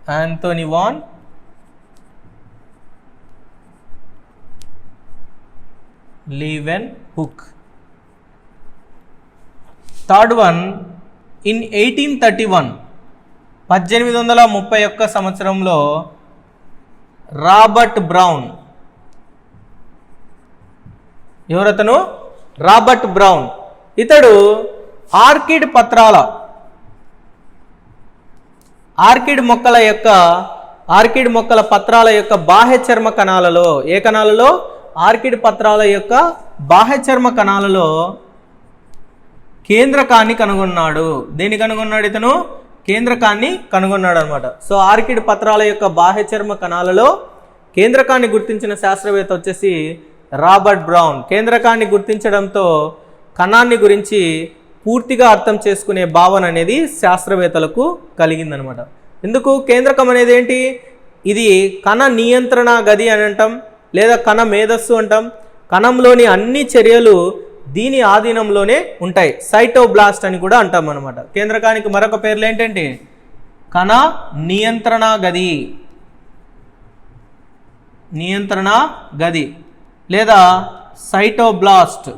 Anthony van Leeuwenhoek. Third one, in 1831 1831 సంవత్సరంలో Robert brown, ఎవరతను? Robert brown. ఇతడు orchid మొక్కల పత్రాల యొక్క బాహ్య చర్మ కణాలలో, ఏ కణాలలో? ఆర్కిడ్ పత్రాల యొక్క బాహ్య చర్మ కణాలలో కేంద్రకాన్ని కనుగొన్నాడు. దేని కనుగొన్నాడు ఇతను? కేంద్రకాన్ని కనుగొన్నాడు అనమాట. సో ఆర్కిడ్ పత్రాల యొక్క బాహ్య చర్మ కణాలలో కేంద్రకాన్ని గుర్తించిన శాస్త్రవేత్త వచ్చేసి రాబర్ట్ బ్రౌన్. కేంద్రకాన్ని గుర్తించడంతో కణాన్ని గురించి పూర్తిగా అర్థం చేసుకునే భావన అనేది శాస్త్రవేత్తలకు కలిగిందనమాట. ఎందుకు? కేంద్రకం అనేది ఏంటి? ఇది కణ నియంత్రణ గది అని అంటాం, లేదా కణ మేధస్సు అంటాం. కణంలోని అన్ని చర్యలు దీని ఆధీనంలోనే ఉంటాయి. సైటోబ్లాస్ట్ అని కూడా అంటాం అనమాట. కేంద్రకానికి మరొక పేర్లు ఏంటంటే కణ నియంత్రణ గది లేదా సైటోబ్లాస్ట్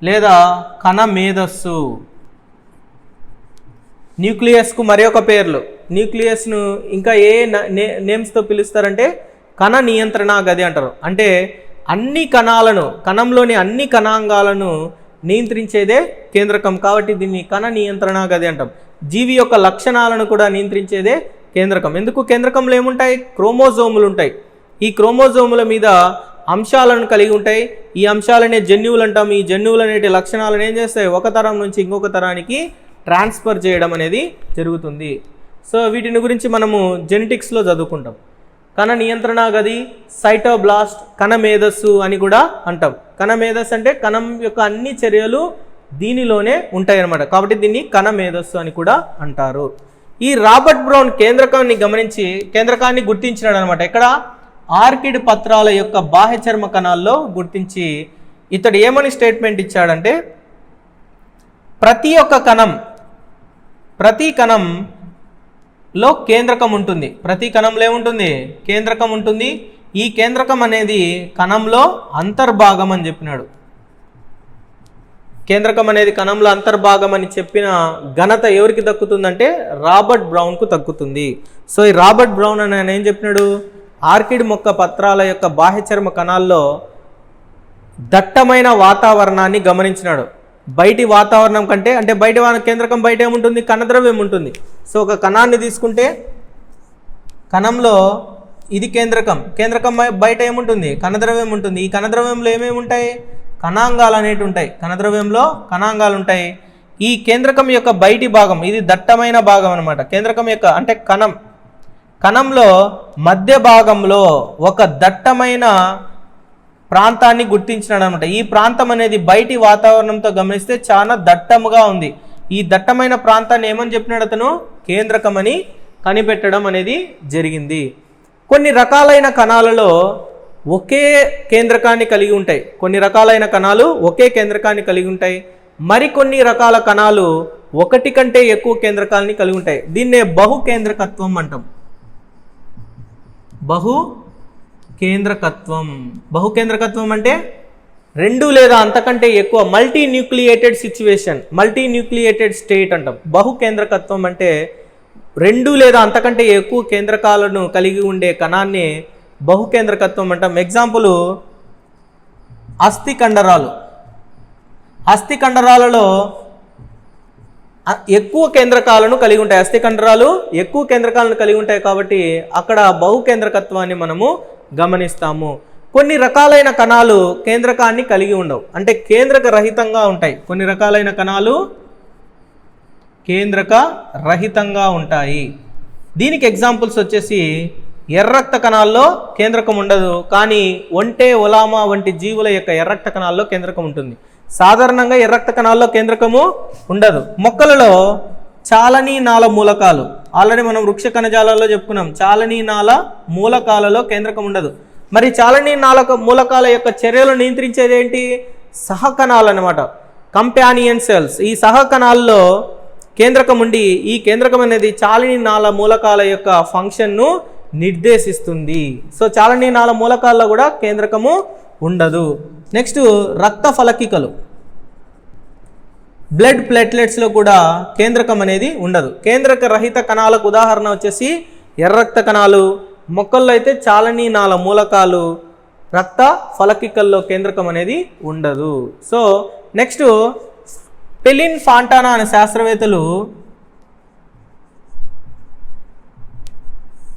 లేదా కణ మేధస్సు. న్యూక్లియస్కు మరి ఒక పేర్లు. న్యూక్లియస్ను ఇంకా ఏ నేమ్స్తో పిలుస్తారంటే కణ నియంత్రణ గది అంటారు. అంటే అన్ని కణాలను, కణంలోని అన్ని కణాంగాలను నియంత్రించేదే కేంద్రకం. కాబట్టి దీన్ని కణ నియంత్రణ గది అంటాం. జీవి యొక్క లక్షణాలను కూడా నియంత్రించేదే కేంద్రకం. ఎందుకు? కేంద్రకంలో ఏముంటాయి? క్రోమోజోములు ఉంటాయి. ఈ క్రోమోజోముల మీద అంశాలను కలిగి ఉంటాయి. ఈ అంశాలనే జన్యువులు అంటాం. ఈ జన్యువులు అనేటి లక్షణాలను ఏం చేస్తాయి? ఒక తరం నుంచి ఇంకొక తరానికి ట్రాన్స్ఫర్ చేయడం అనేది జరుగుతుంది. సో వీటిని గురించి మనము జెనెటిక్స్లో చదువుకుంటాం. కణ నియంత్రణ గది, సైటోబ్లాస్ట్, కణ మేధస్సు అని కూడా అంటాం. కణ మేధస్సు అంటే కణం యొక్క అన్ని చర్యలు దీనిలోనే ఉంటాయి అన్నమాట. కాబట్టి దీన్ని కణ మేధస్సు అని కూడా అంటారు. ఈ రాబర్ట్ బ్రౌన్ కేంద్రకాన్ని గుర్తించినాడు అనమాట. ఎక్కడ? ఆర్కిడ్ పత్రాల యొక్క బాహ్య చర్మ కణాల్లో గుర్తించి ఇతడు ఏమని స్టేట్మెంట్ ఇచ్చాడంటే ప్రతి కణంలో కేంద్రకం ఉంటుంది. ప్రతి కణంలో ఏముంటుంది? కేంద్రకం ఉంటుంది. ఈ కేంద్రకం అనేది కణంలో అంతర్భాగం అని చెప్పినాడు. కేంద్రకం అనేది కణంలో అంతర్భాగం అని చెప్పిన ఘనత ఎవరికి దక్కుతుందంటే రాబర్ట్ బ్రౌన్కు దక్కుతుంది. సో ఈ రాబర్ట్ బ్రౌన్ అని ఆయన ఏం చెప్పినాడు? ఆర్కిడ్ మొక్క పత్రాల యొక్క బాహ్య చర్మ కణాల్లో దట్టమైన వాతావరణాన్ని గమనించినాడు. బయటి వాతావరణం కంటే, అంటే బయట కేంద్రకం బయట ఏముంటుంది? కణద్రవ్యం ఉంటుంది. సో ఒక కణాన్ని తీసుకుంటే కణంలో ఇది కేంద్రకం బయట ఏముంటుంది? కణద్రవ్యం ఉంటుంది. ఈ కణద్రవ్యంలో ఏమేమి ఉంటాయి? కణాంగాలు అనేవి ఉంటాయి. కణద్రవ్యంలో కణాంగాలు ఉంటాయి. ఈ కేంద్రకం యొక్క బయటి భాగం ఇది దట్టమైన భాగం అనమాట. కేంద్రకం యొక్క అంటే కణంలో మధ్య భాగంలో ఒక దట్టమైన ప్రాంతాన్ని గుర్తించినాడు అనమాట. ఈ ప్రాంతం అనేది బయటి వాతావరణంతో గమనిస్తే చాలా దట్టముగా ఉంది. ఈ దట్టమైన ప్రాంతాన్ని ఏమని చెప్పినాడు అతను? కేంద్రకం అని కనిపెట్టడం అనేది జరిగింది. కొన్ని రకాలైన కణాలలో ఒకే కేంద్రకాన్ని కలిగి ఉంటాయి. కొన్ని రకాలైన కణాలు ఒకే కేంద్రకాన్ని కలిగి ఉంటాయి. మరికొన్ని రకాల కణాలు ఒకటి కంటే ఎక్కువ కేంద్రకాలని కలిగి ఉంటాయి. దీన్నే బహుకేంద్రకత్వం అంటాం. బహుకేంద్రకత్వం అంటే రెండు లేదా అంతకంటే ఎక్కువ మల్టీ న్యూక్లియేటెడ్ స్టేట్ అంటాం. బహుకేంద్రకత్వం అంటే రెండు లేదా అంతకంటే ఎక్కువ కేంద్రకాలను కలిగి ఉండే కణాన్ని బహుకేంద్రకత్వం అంటాం. ఎగ్జాంపుల్ అస్థికండరాలలో ఎక్కువ కేంద్రకాలను కలిగి ఉంటాయి. అస్థికండరాలు ఎక్కువ కేంద్రకాలను కలిగి ఉంటాయి కాబట్టి అక్కడ బహుకేంద్రకత్వాన్ని మనము గమనిస్తాము. కొన్ని రకాలైన కణాలు కేంద్రకాన్ని కలిగి ఉండవు, అంటే కేంద్రక రహితంగా ఉంటాయి. కొన్ని రకాలైన కణాలు కేంద్రక రహితంగా ఉంటాయి. దీనికి ఎగ్జాంపుల్స్ వచ్చేసి ఎర్రక్త కణాల్లో కేంద్రకం ఉండదు, కానీ ఒంటె, ఒలామా వంటి జీవుల యొక్క ఎర్రక్త కణాల్లో కేంద్రకం ఉంటుంది. సాధారణంగా ఎర్రక్త కణాల్లో కేంద్రకము ఉండదు. మొక్కలలో చాలనీ నాళ మూలకాలు, ఆల్రెడీ మనం వృక్ష కణజాలాల్లో చెప్పుకున్నాం. చాలనీ నాళ మూలకాలలో కేంద్రకం ఉండదు. మరి చాలనీ నాళ మూలకాల యొక్క చర్యలు నియంత్రించేది ఏంటి? సహకణాలు అన్నమాట, కంపానియన్ సెల్స్. ఈ సహకణాల్లో కేంద్రకం ఉండి ఈ కేంద్రకం అనేది చాలిని నాళ మూలకాల యొక్క ఫంక్షన్ను నిర్దేశిస్తుంది. సో చాలిని నాళ మూలకాల్లో కూడా కేంద్రకము ఉండదు. నెక్స్ట్ రక్త ఫలకికలు, బ్లడ్ ప్లేట్లెట్స్లో కూడా కేంద్రకం అనేది ఉండదు. కేంద్రక రహిత కణాలకు ఉదాహరణ వచ్చేసి ఎర్ర రక్త కణాలు, మొక్కల్లో అయితే చాలని నాళ మూలకాలు, రక్త ఫలకికల్లో కేంద్రకం అనేది ఉండదు. సో నెక్స్ట్ పెలిన్ ఫాంటానా అనే శాస్త్రవేత్తలు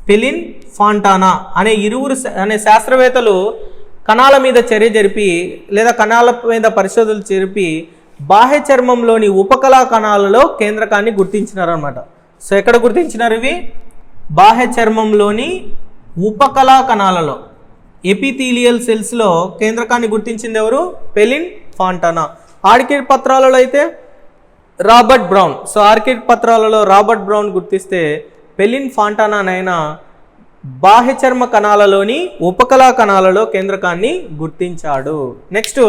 పెలిన్ ఫాంటానా అనే అనే శాస్త్రవేత్తలు కణాల మీద చర్య జరిపి లేదా కణాల మీద పరిశోధనలు జరిపి బాహ్య చర్మంలోని ఉపకళా కణాలలో కేంద్రకాన్ని గుర్తించినారనమాట. సో ఎక్కడ గుర్తించినారు ఇవి? బాహ్య చర్మంలోని ఉపకళా కణాలలో, ఎపిథీలియల్ సెల్స్లో కేంద్రకాన్ని గుర్తించింది ఎవరు? పెలిన్ ఫాంటానా. ఆర్కిడ్ పత్రాలలో అయితే రాబర్ట్ బ్రౌన్. సో ఆర్కిడ్ పత్రాలలో రాబర్ట్ బ్రౌన్ గుర్తిస్తే పెలిన్ ఫాంటానానైనా బాహ్య చర్మ కణాలలోని ఉపకళా కణాలలో కేంద్రకాన్ని గుర్తించాడు. నెక్స్ట్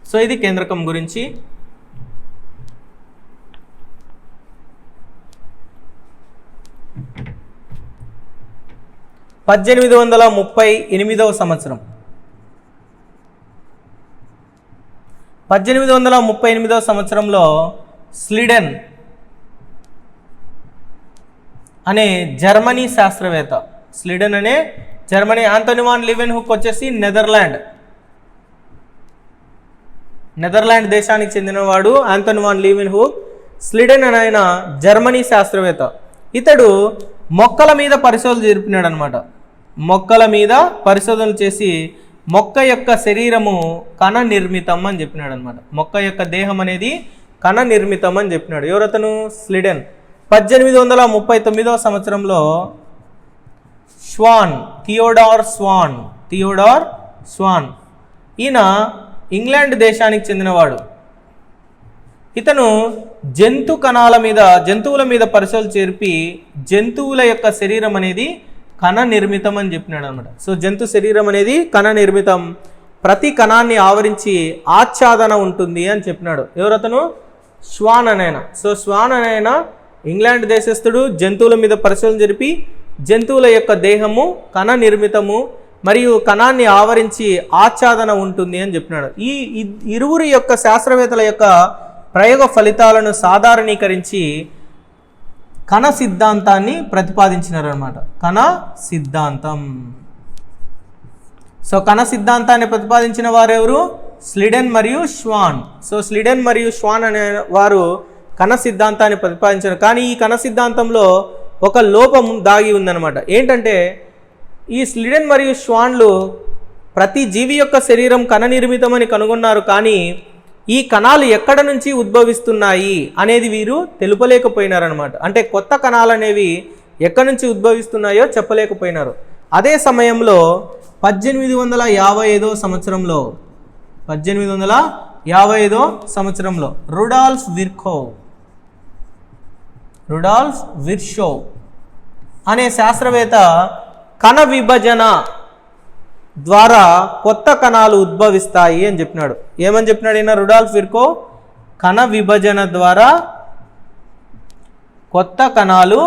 సో ఇది కేంద్రకం గురించి. సంవత్సరం 1838 సంవత్సరంలో స్లీడెన్ అనే జర్మనీ శాస్త్రవేత్త, స్లీడెన్ అనే జర్మనీ, ఆంటోనీ వాన్ లీవెన్హుక్ వచ్చేసి నెదర్లాండ్ దేశానికి చెందినవాడు ఆంటోనీ వాన్ లీవెన్హుక్. స్లీడెన్ అని ఆయన జర్మనీ శాస్త్రవేత్త. ఇతడు మొక్కల మీద పరిశోధన జరిపినాడు అనమాట. మొక్కల మీద పరిశోధనలు చేసి మొక్క యొక్క శరీరము కణ నిర్మితం అని చెప్పినాడు అనమాట. మొక్క యొక్క దేహం అనేది కణ నిర్మితం అని చెప్పినాడు. ఎవరతను? స్లీడెన్. 1839 సంవత్సరంలో థియోడార్ స్వాన్ ఈయన ఇంగ్లాండ్ దేశానికి చెందినవాడు. ఇతను జంతువుల మీద పరిశోధన చేర్పి జంతువుల యొక్క శరీరం అనేది కణ నిర్మితం అని చెప్పినాడు అనమాట. సో జంతు శరీరం అనేది కణ నిర్మితం, ప్రతి కణాన్ని ఆవరించి ఆచ్ఛాదన ఉంటుంది అని చెప్పినాడు. ఎవరతను? స్వాన్ అనైనా. సో స్వాన్ అనైనా ఇంగ్లాండ్ దేశస్థుడు, జంతువుల మీద పరిశోధన జరిపి జంతువుల యొక్క దేహము కణ నిర్మితము మరియు కణాన్ని ఆవరించి ఆచ్ఛాదన ఉంటుంది అని చెప్పినాడు. ఈ ఇరువురి యొక్క శాస్త్రవేత్తల యొక్క ప్రయోగ ఫలితాలను సాధారణీకరించి కణ సిద్ధాంతాన్ని ప్రతిపాదించినారనమాట. కణ సిద్ధాంతం. సో కణ సిద్ధాంతాన్ని ప్రతిపాదించిన వారెవరు? స్లీడెన్ మరియు స్వాన్. సో స్లీడెన్ మరియు స్వాన్ అనే వారు కణ సిద్ధాంతాన్ని ప్రతిపాదించారు. కానీ ఈ కణ సిద్ధాంతంలో ఒక లోపం దాగి ఉందన్నమాట. ఏంటంటే ఈ స్లీడెన్ మరియు స్వాన్లు ప్రతి జీవి యొక్క శరీరం కణ నిర్మితమని కనుగొన్నారు, కానీ ఈ కణాలు ఎక్కడ నుంచి ఉద్భవిస్తున్నాయి అనేది వీరు తెలుపలేకపోయినారనమాట. అంటే కొత్త కణాలు అనేవి ఎక్కడి నుంచి ఉద్భవిస్తున్నాయో చెప్పలేకపోయినారు. అదే సమయంలో 1855 సంవత్సరంలో రుడాల్ఫ్ విర్షో అనే శాస్త్రవేత్త కణ విభజన ద్వారా కొత్త కణాలు ఉద్భవిస్తాయి అని చెప్పినాడు. ఏమని చెప్పినాడు ఈయన? రుడాల్ఫ్ విర్షో కణ విభజన ద్వారా కొత్త కణాలు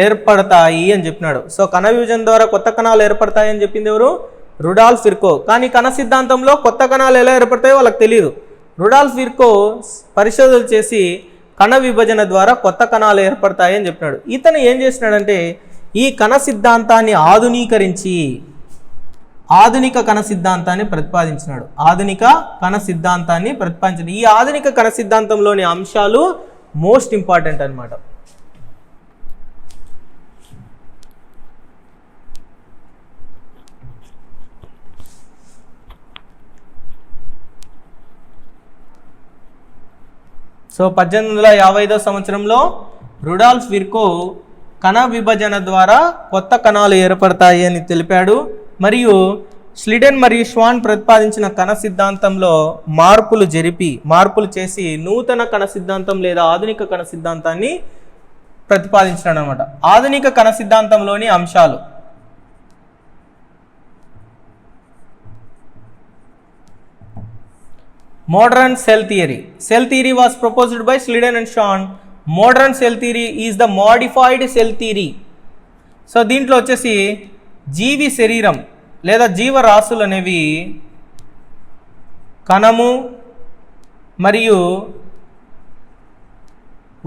ఏర్పడతాయి అని చెప్పినాడు. సో కణ విభజన ద్వారా కొత్త కణాలు ఏర్పడతాయి అని చెప్పింది ఎవరు? రుడాల్ఫ్ విర్షో. కానీ కణ సిద్ధాంతంలో కొత్త కణాలు ఎలా ఏర్పడతాయో వాళ్ళకి తెలియదు. రుడాల్ఫ్ విర్షో పరిశోధనలు చేసి కణ విభజన ద్వారా కొత్త కణాలు ఏర్పడతాయి అని చెప్పినాడు. ఇతను ఏం చేసినాడంటే ఈ కణ సిద్ధాంతాన్ని ఆధునీకరించి ఆధునిక కణ సిద్ధాంతాన్ని ప్రతిపాదించినాడు. ఈ ఆధునిక కణ సిద్ధాంతంలోని అంశాలు మోస్ట్ ఇంపార్టెంట్ అన్నమాట. సో 1855 సంవత్సరంలో రుడాల్ఫ్ విర్షో కణ విభజన ద్వారా కొత్త కణాలు ఏర్పడతాయి అని తెలిపాడు. మరియు స్లీడెన్ మరియు స్వాన్ ప్రతిపాదించిన కణ సిద్ధాంతంలో మార్పులు చేసి నూతన కణ సిద్ధాంతం లేదా ఆధునిక కణ సిద్ధాంతాన్ని ప్రతిపాదించినాడు అనమాట. ఆధునిక కణ సిద్ధాంతంలోని అంశాలు: Modern cell theory. Cell theory was proposed by Schleiden and Schwann. Modern cell theory is the modified cell theory. So దీంట్లో వచ్చేసి జీవి శరీరం లేదా జీవరాశులు అనేవి కణము మరియు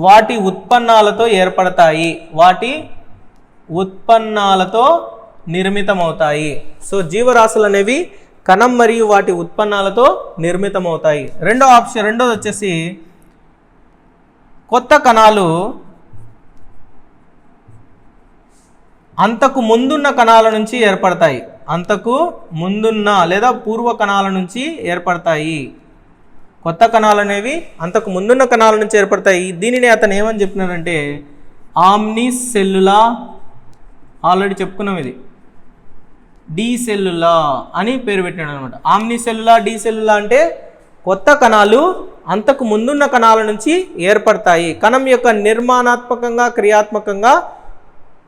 వాటి ఉత్పన్నాలతో ఏర్పడతాయి, వాటి ఉత్పన్నాలతో నిర్మితమవుతాయి. సో జీవరాశులు అనేవి కణం మరియు వాటి ఉత్పన్నాలతో నిర్మితమవుతాయి. రెండోది వచ్చేసి కొత్త కణాలు అంతకు ముందున్న కణాల నుంచి ఏర్పడతాయి, అంతకు ముందున్న లేదా పూర్వ కణాల నుంచి ఏర్పడతాయి. కొత్త కణాలు అనేవి అంతకు ముందున్న కణాల నుంచి ఏర్పడతాయి. దీనిని అతను ఏమని చెప్పినారంటే ఆమ్ని సెల్లులా, ఆల్రెడీ చెప్పుకున్నాం, ఇది డి సెల్లులా అని పేరు పెట్టినాడు అనమాట. ఆమ్ని సెల్లులా, డి సెల్లులా అంటే కొత్త కణాలు అంతకు ముందున్న కణాల నుంచి ఏర్పడతాయి, కణం యొక్క నిర్మాణాత్మకంగా క్రియాత్మకంగా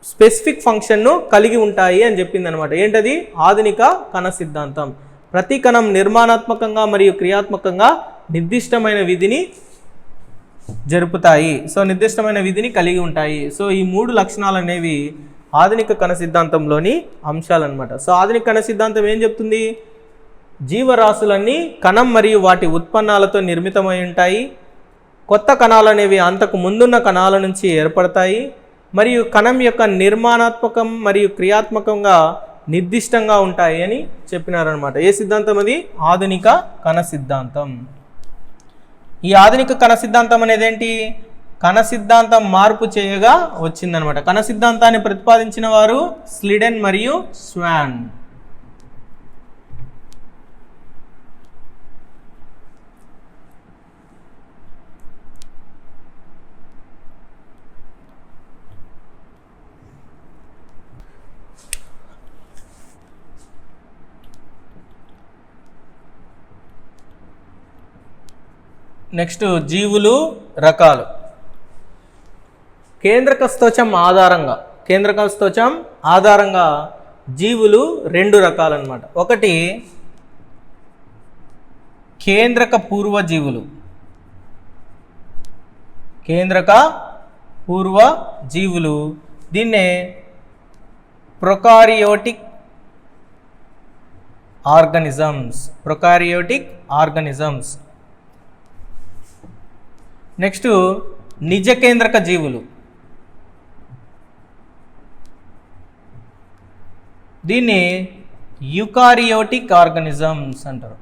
స్పెసిఫిక్ ఫంక్షన్ను కలిగి ఉంటాయి అని చెప్పింది అనమాట. ఏంటది? ఆధునిక కణ సిద్ధాంతం. ప్రతి కణం నిర్మాణాత్మకంగా మరియు క్రియాత్మకంగా నిర్దిష్టమైన విధిని జరుపుతాయి. సో నిర్దిష్టమైన విధిని కలిగి ఉంటాయి. సో ఈ 3 లక్షణాలు అనేవి ఆధునిక కణ సిద్ధాంతంలోని అంశాలు అనమాట. సో ఆధునిక కణ సిద్ధాంతం ఏం చెప్తుంది? జీవరాశులన్నీ కణం మరియు వాటి ఉత్పన్నాలతో నిర్మితమై ఉంటాయి, కొత్త కణాలు అనేవి అంతకు ముందున్న కణాల నుంచి ఏర్పడతాయి మరియు కణం యొక్క నిర్మాణాత్మకం మరియు క్రియాత్మకంగా నిర్దిష్టంగా ఉంటాయి అని చెప్పినారనమాట. ఏ సిద్ధాంతం అది? ఆధునిక కణ సిద్ధాంతం. ఈ ఆధునిక కణ సిద్ధాంతం అనేది ఏంటి? కణ సిద్ధాంతం మార్పు చేయగా వచ్చిందనమాట. కణ సిద్ధాంతాన్ని ప్రతిపాదించిన వారు స్లీడెన్ మరియు స్వాన్. నెక్స్ట్ జీవులు రకాలు. కేంద్రక స్తోచం ఆధారంగా జీవులు 2 రకాలన్నమాట. ఒకటి కేంద్రక పూర్వజీవులు. దీన్నే ప్రొకారియోటిక్ ఆర్గానిజమ్స్. నెక్స్ట్ నిజ కేంద్రక జీవులు. దీన్ని యూకారియోటిక్ ఆర్గానిజమ్స్ అంటారు.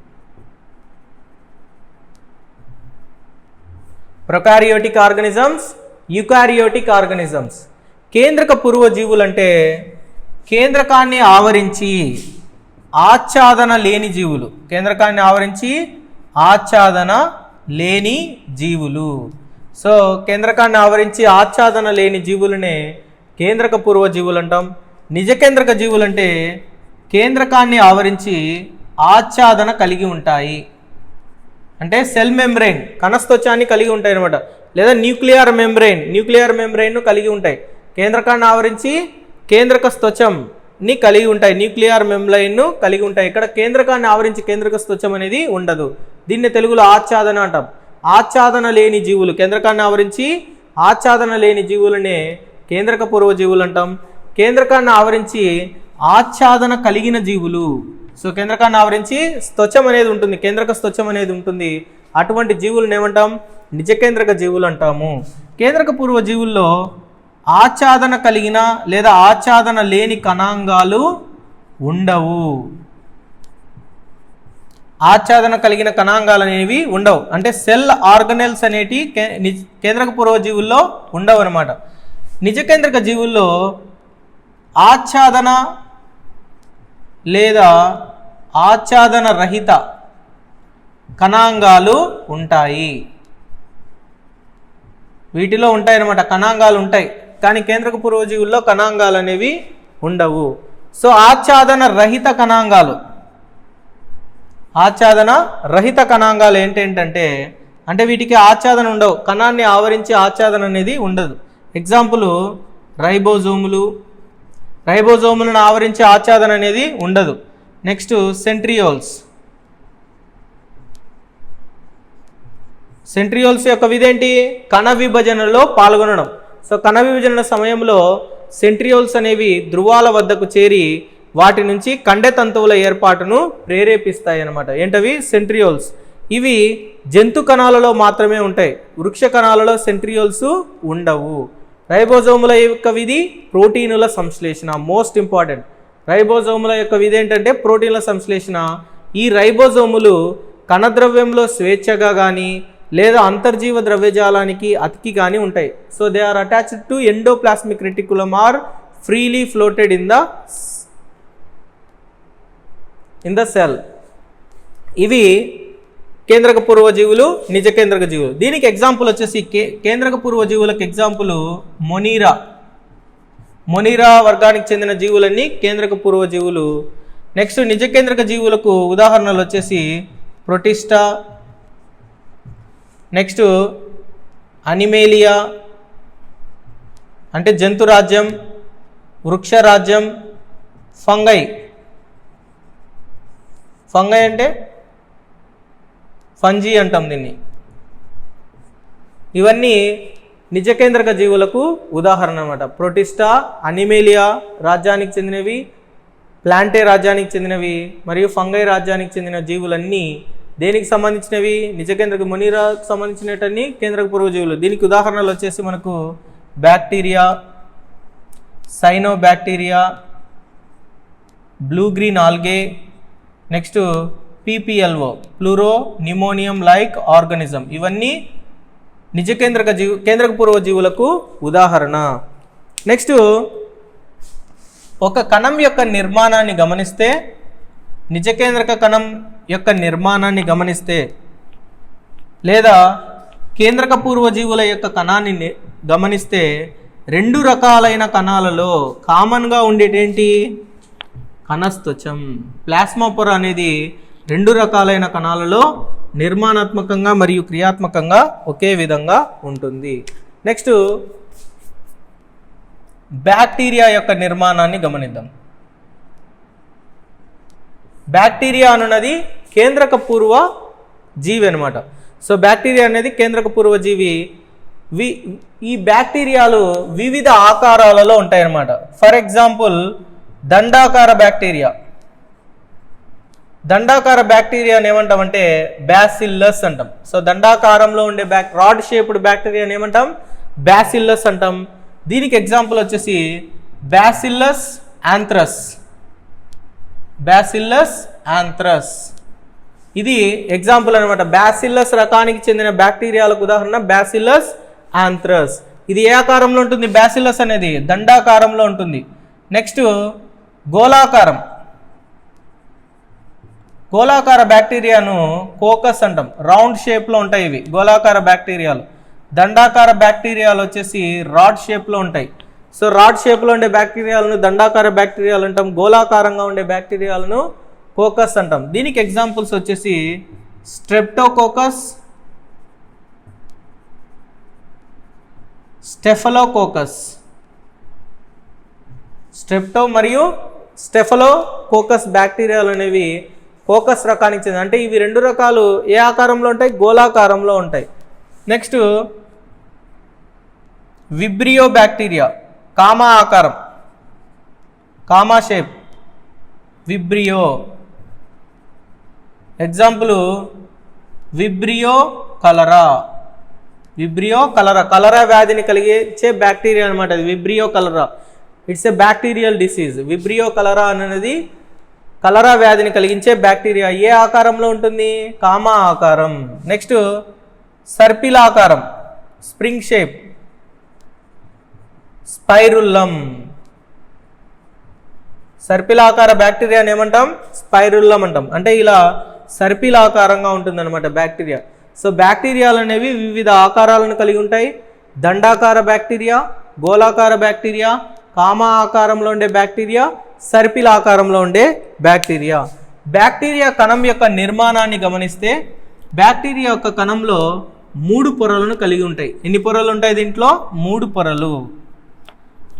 Prokaryotic organisms, eukaryotic organisms. కేంద్రక పూర్వజీవులు అంటే కేంద్రకాన్ని ఆవరించి ఆచ్ఛాదన లేని జీవులు. లేని జీవులు. సో కేంద్రకాన్ని ఆవరించి ఆచ్ఛాదన లేని జీవులనే కేంద్రక పూర్వజీవులు అంటాం. నిజ కేంద్రక జీవులు అంటే కేంద్రకాన్ని ఆవరించి ఆచ్ఛాదన కలిగి ఉంటాయి, అంటే సెల్ మెంబ్రెయిన్ కణస్తోచాన్ని కలిగి ఉంటాయి అనమాట. లేదా న్యూక్లియర్ మెంబ్రెయిన్ను కలిగి ఉంటాయి. కేంద్రకాన్ని ఆవరించి కేంద్రక స్తోచంని కలిగి ఉంటాయి, న్యూక్లియర్ మెంబ్రెయిన్ను కలిగి ఉంటాయి. ఇక్కడ కేంద్రకాన్ని ఆవరించి కేంద్రక స్తోచం అనేది ఉండదు. దీన్ని తెలుగులో ఆచ్ఛాదన అంటాం. ఆచ్ఛాదన లేని జీవులు, కేంద్రకాన్ని ఆవరించి ఆచ్ఛాదన లేని జీవులనే కేంద్రక పూర్వజీవులు అంటాం. కేంద్రకాన్ని ఆవరించి ఆచ్ఛాదన కలిగిన జీవులు. సో కేంద్రకాన్ని ఆవరించి స్తోచం అనేది ఉంటుంది, కేంద్రక స్తోచం అనేది ఉంటుంది. అటువంటి జీవులను ఏమంటాం? నిజ కేంద్రక జీవులు అంటాము. కేంద్రక పూర్వజీవుల్లో ఆచ్ఛాదన కలిగిన లేదా ఆచ్ఛాదన లేని కణాంగాలు ఉండవు. ఆచ్ఛాదన కలిగిన కణాంగాలు అనేవి ఉండవు, అంటే సెల్ ఆర్గనెల్స్ అనేటి కేంద్రక పూర్వజీవుల్లో ఉండవు అనమాట. నిజ కేంద్రక జీవుల్లో ఆచ్ఛాదన లేదా ఆచ్ఛాదన రహిత కణాంగాలు ఉంటాయి. వీటిలో ఉంటాయన్నమాట, కణాంగాలు ఉంటాయి. కానీ కేంద్రక పూర్వజీవుల్లో కణాంగాలు అనేవి ఉండవు. సో ఆచ్ఛాదన రహిత కణాంగాలు ఏంటంటే అంటే వీటికి ఆచ్ఛాదన ఉండవు, కణాన్ని ఆవరించి ఆచ్ఛాదన అనేది ఉండదు. ఎగ్జాంపుల్ రైబోజోములను ఆవరించి ఆచ్ఛాదన అనేది ఉండదు. నెక్స్ట్ సెంట్రియోల్స్, సెంట్రియోల్స్ యొక్క విధేంటి? కణ విభజనలో పాల్గొనడం. సో కణ విభజన సమయంలో సెంట్రియోల్స్ అనేవి ధృవాల వద్దకు చేరి వాటి నుంచి కండె తంతువుల ఏర్పాటును ప్రేరేపిస్తాయి అన్నమాట. ఏంటవి? సెంట్రియోల్స్. ఇవి జంతు కణాలలో మాత్రమే ఉంటాయి, వృక్ష కణాలలో సెంట్రియోల్స్ ఉండవు. రైబోజోముల యొక్క విధి ప్రోటీనుల సంశ్లేషణ. Most important. రైబోజోముల యొక్క విధి ఏంటంటే ప్రోటీన్ల సంశ్లేషణ. ఈ రైబోజోములు కణద్రవ్యంలో స్వేచ్ఛగా కానీ లేదా అంతర్జీవ ద్రవ్యజాలానికి అతికి కానీ ఉంటాయి. So they are attached to endoplasmic reticulum or freely floated in the cell. ఇవి కేంద్రక పూర్వజీవులు, నిజ కేంద్రక జీవులు. దీనికి ఎగ్జాంపుల్ వచ్చేసి కేంద్రక పూర్వజీవులకు ఎగ్జాంపుల్ మొనీరా వర్గానికి చెందిన జీవులన్నీ కేంద్రక పూర్వజీవులు. నెక్స్ట్ నిజ కేంద్రక జీవులకు ఉదాహరణలు వచ్చేసి ప్రొటిస్టా, నెక్స్ట్ అనిమేలియా అంటే జంతురాజ్యం, వృక్షరాజ్యం, ఫంగై అంటే ఫంజీ అంటాం దీన్ని. ఇవన్నీ నిజ కేంద్రక జీవులకు ఉదాహరణ అన్నమాట. ప్రొటిస్టా, అనిమేలియా రాజ్యానికి చెందినవి, ప్లాంటే రాజ్యానికి చెందినవి మరియు ఫంగై రాజ్యానికి చెందిన జీవులన్నీ దేనికి సంబంధించినవి? నిజ కేంద్రక మొనీరాకు సంబంధించినవన్నీ కేంద్రక పూర్వజీవులు. దీనికి ఉదాహరణలు వచ్చేసి మనకు bacteria, cyanobacteria, blue green algae, next PPLO pleuropneumonium like organism. ఇవన్నీ నిజ కేంద్రక పూర్వజీవులకు ఉదాహరణ. నెక్స్ట్ ఒక కణం యొక్క నిర్మాణాన్ని గమనిస్తే, నిజ కేంద్రక కణం యొక్క నిర్మాణాన్ని గమనిస్తే లేదా కేంద్రక పూర్వజీవుల యొక్క కణాన్ని గమనిస్తే రెండు రకాలైన కణాలలో కామన్గా ఉండేటేంటి? కణస్త్వచం. ప్లాస్మా అనేది రెండు రకాలైన కణాలలో నిర్మాణాత్మకంగా మరియు క్రియాత్మకంగా ఒకే విధంగా ఉంటుంది. నెక్స్ట్ బ్యాక్టీరియా యొక్క నిర్మాణాన్ని గమనిద్దాం. బ్యాక్టీరియా అన్నది కేంద్రక పూర్వ జీవి అనమాట. సో బ్యాక్టీరియా అనేది కేంద్రక పూర్వ జీవి. ఈ బ్యాక్టీరియాలు వివిధ ఆకారాలలో ఉంటాయన్నమాట. ఫర్ ఎగ్జాంపుల్ దండాకార బ్యాక్టీరియా. దండాకార బ్యాక్టీరియాని ఏమంటామంటే బ్యాసిల్లస్ అంటాం. సో దండాకారంలో ఉండే రాడ్ షేప్డ్ బ్యాక్టీరియాని ఏమంటాం? బ్యాసిల్లస్ అంటాం. దీనికి ఎగ్జాంపుల్ వచ్చేసి బ్యాసిల్లస్ యాంథ్రస్. ఇది ఎగ్జాంపుల్ అనమాట. బ్యాసిల్లస్ రకానికి చెందిన బ్యాక్టీరియాలకు ఉదాహరణ బ్యాసిల్లస్ యాంథ్రస్. ఇది ఏ ఆకారంలో ఉంటుంది? బ్యాసిల్లస్ అనేది దండాకారంలో ఉంటుంది. నెక్స్ట్ గోళాకార బ్యాక్టీరియాను కోకస్ అంటాం. రౌండ్ షేప్లో ఉంటాయి ఇవి గోళాకార బ్యాక్టీరియాలు. దండాకార బ్యాక్టీరియాలు వచ్చేసి రాడ్ షేప్లో ఉంటాయి. సో రాడ్ షేప్లో ఉండే బ్యాక్టీరియాలను దండాకార బ్యాక్టీరియాలు అంటాం. గోళాకారంగా ఉండే బ్యాక్టీరియాలను కోకస్ అంటాం. దీనికి ఎగ్జాంపుల్స్ వచ్చేసి స్ట్రెప్టోకోకస్, స్టెఫలోకోకస్. స్ట్రెప్టో మరియు స్టెఫలోకోకస్ బ్యాక్టీరియాలు అనేవి కోకస్ రకానికి చెందిన. అంటే ఇవి రెండు రకాలు ఏ ఆకారంలో ఉంటాయి? గోళాకారంలో ఉంటాయి. నెక్స్ట్ విబ్రియో బ్యాక్టీరియా, కామా ఆకారం, comma shape, vibrio. Example vibrio cholera. Cholera వ్యాధిని కలిగించే బ్యాక్టీరియా అనమాట. Vibrio cholera, it's a bacterial disease. Vibrio cholera అనేది కలరా వ్యాధిని కలిగించే బ్యాక్టీరియా. ఏ ఆకారంలో ఉంటుంది? కామా ఆకారం. నెక్స్ట్ సర్పిల్ ఆకారం, స్ప్రింగ్ షేప్, స్పైరుల్లం. సర్పిల్ ఆకార బ్యాక్టీరియాని ఏమంటాం? స్పైరుల్లం అంటాం. అంటే ఇలా సర్పిల్ ఆకారంగా ఉంటుంది అనమాట బ్యాక్టీరియా. సో బ్యాక్టీరియాలు అనేవి వివిధ ఆకారాలను కలిగి ఉంటాయి. దండాకార బ్యాక్టీరియా, గోళాకార బ్యాక్టీరియా, కామా ఆకారంలో ఉండే బ్యాక్టీరియా, సర్పిల్ ఆకారంలో ఉండే బ్యాక్టీరియా. బ్యాక్టీరియా కణం యొక్క నిర్మాణాన్ని గమనిస్తే బ్యాక్టీరియా యొక్క కణంలో 3 పొరలను కలిగి ఉంటాయి. ఎన్ని పొరలు ఉంటాయి దీంట్లో? 3 పొరలు.